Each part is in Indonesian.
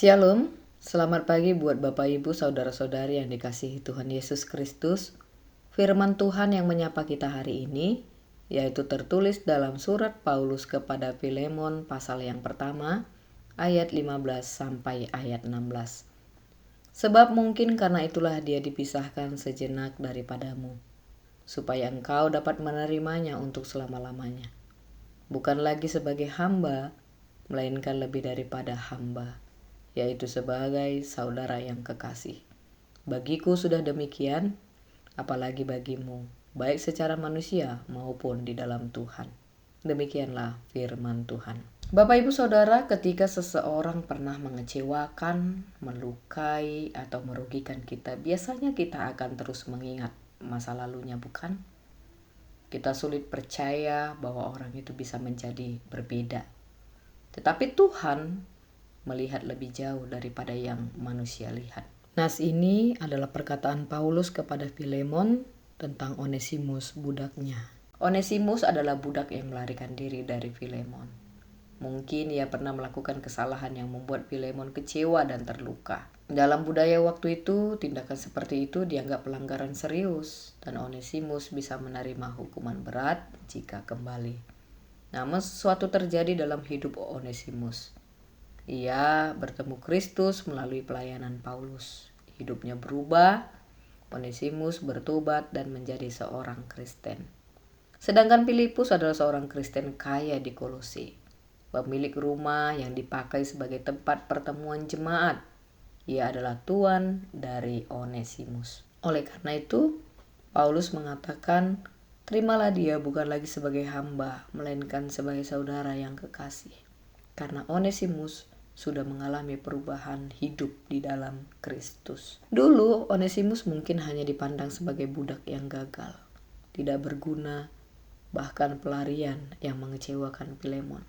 Shalom, selamat pagi buat Bapak Ibu Saudara-saudari yang dikasihi Tuhan Yesus Kristus. Firman Tuhan yang menyapa kita hari ini, yaitu tertulis dalam surat Paulus kepada Filemon pasal yang pertama, ayat 15 sampai ayat 16. Sebab mungkin karena itulah dia dipisahkan sejenak daripadamu, supaya engkau dapat menerimanya untuk selama-lamanya. Bukan lagi sebagai hamba, melainkan lebih daripada hamba, yaitu sebagai saudara yang kekasih. Bagiku sudah demikian, apalagi bagimu, baik secara manusia maupun di dalam Tuhan. Demikianlah firman Tuhan. Bapak Ibu Saudara, ketika seseorang pernah mengecewakan, melukai, atau merugikan kita, biasanya kita akan terus mengingat masa lalunya, bukan? Kita sulit percaya bahwa orang itu bisa menjadi berbeda. Tetapi Tuhan melihat lebih jauh daripada yang manusia lihat. Nas ini adalah perkataan Paulus kepada Filemon tentang Onesimus, budaknya. Onesimus adalah budak yang melarikan diri dari Filemon. Mungkin ia pernah melakukan kesalahan yang membuat Filemon kecewa dan terluka. Dalam budaya waktu itu, tindakan seperti itu dianggap pelanggaran serius, dan Onesimus bisa menerima hukuman berat jika kembali. Namun sesuatu terjadi dalam hidup Onesimus. Ia bertemu Kristus melalui pelayanan Paulus. Hidupnya berubah, Onesimus bertobat dan menjadi seorang Kristen. Sedangkan Filipus adalah seorang Kristen kaya di Kolose, pemilik rumah yang dipakai sebagai tempat pertemuan jemaat. Ia adalah tuan dari Onesimus. Oleh karena itu, Paulus mengatakan, terimalah dia bukan lagi sebagai hamba, melainkan sebagai saudara yang kekasih. Karena Onesimus sudah mengalami perubahan hidup di dalam Kristus. Dulu Onesimus mungkin hanya dipandang sebagai budak yang gagal, tidak berguna, bahkan pelarian yang mengecewakan Filemon.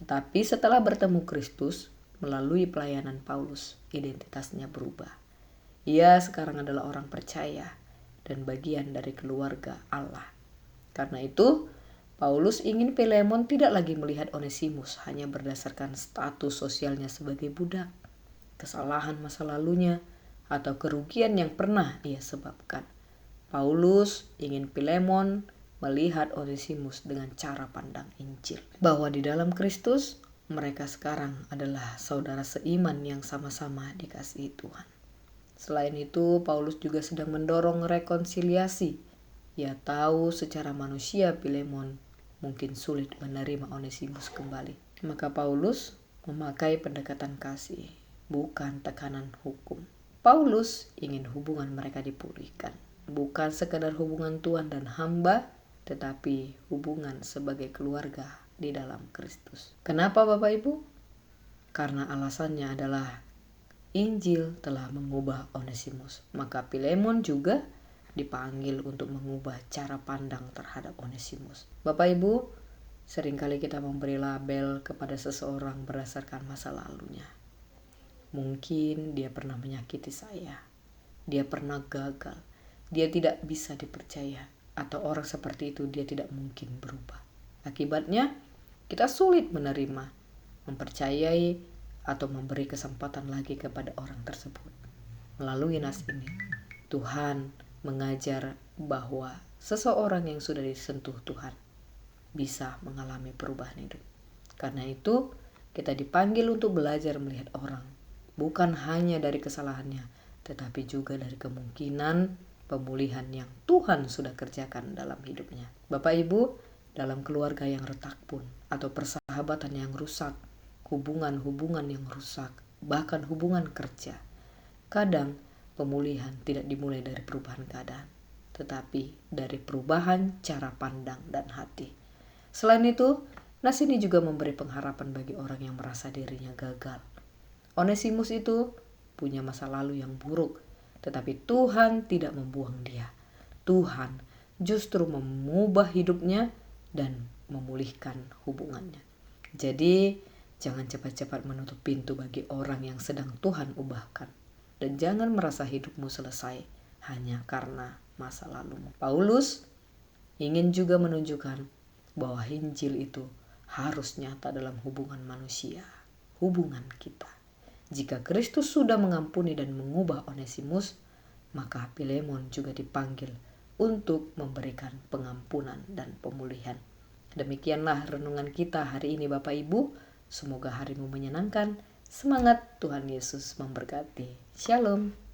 Tetapi setelah bertemu Kristus melalui pelayanan Paulus, identitasnya berubah. Ia sekarang adalah orang percaya dan bagian dari keluarga Allah. Karena itu, Paulus ingin Filemon tidak lagi melihat Onesimus hanya berdasarkan status sosialnya sebagai budak, kesalahan masa lalunya, atau kerugian yang pernah ia sebabkan. Paulus ingin Filemon melihat Onesimus dengan cara pandang Injil, bahwa di dalam Kristus mereka sekarang adalah saudara seiman yang sama-sama dikasihi Tuhan. Selain itu, Paulus juga sedang mendorong rekonsiliasi. Ia tahu secara manusia Filemon mungkin sulit menerima Onesimus kembali. Maka Paulus memakai pendekatan kasih, bukan tekanan hukum. Paulus ingin hubungan mereka dipulihkan, bukan sekadar hubungan tuan dan hamba, tetapi hubungan sebagai keluarga di dalam Kristus. Kenapa Bapak Ibu? Karena alasannya adalah Injil telah mengubah Onesimus. Maka Filemon juga dipanggil untuk mengubah cara pandang terhadap Onesimus. Bapak Ibu, seringkali kita memberi label kepada seseorang berdasarkan masa lalunya. Mungkin dia pernah menyakiti saya, dia pernah gagal, dia tidak bisa dipercaya, atau orang seperti itu dia tidak mungkin berubah. Akibatnya, kita sulit menerima, mempercayai, atau memberi kesempatan lagi kepada orang tersebut. Melalui nas ini, Tuhan mengajar bahwa seseorang yang sudah disentuh Tuhan bisa mengalami perubahan hidup. Karena itu, kita dipanggil untuk belajar melihat orang, bukan hanya dari kesalahannya, tetapi juga dari kemungkinan pemulihan yang Tuhan sudah kerjakan dalam hidupnya. Bapak Ibu, dalam keluarga yang retak pun, atau persahabatan yang rusak, hubungan-hubungan yang rusak, bahkan hubungan kerja, kadang pemulihan tidak dimulai dari perubahan keadaan, tetapi dari perubahan cara pandang dan hati. Selain itu, nas ini juga memberi pengharapan bagi orang yang merasa dirinya gagal. Onesimus itu punya masa lalu yang buruk, tetapi Tuhan tidak membuang dia. Tuhan justru mengubah hidupnya dan memulihkan hubungannya. Jadi, jangan cepat-cepat menutup pintu bagi orang yang sedang Tuhan ubahkan. Dan jangan merasa hidupmu selesai hanya karena masa lalumu. Paulus ingin juga menunjukkan bahwa Injil itu harus nyata dalam hubungan manusia, hubungan kita. Jika Kristus sudah mengampuni dan mengubah Onesimus, maka Filemon juga dipanggil untuk memberikan pengampunan dan pemulihan. Demikianlah renungan kita hari ini Bapak Ibu. Semoga harimu menyenangkan. Semangat, Tuhan Yesus memberkati. Shalom.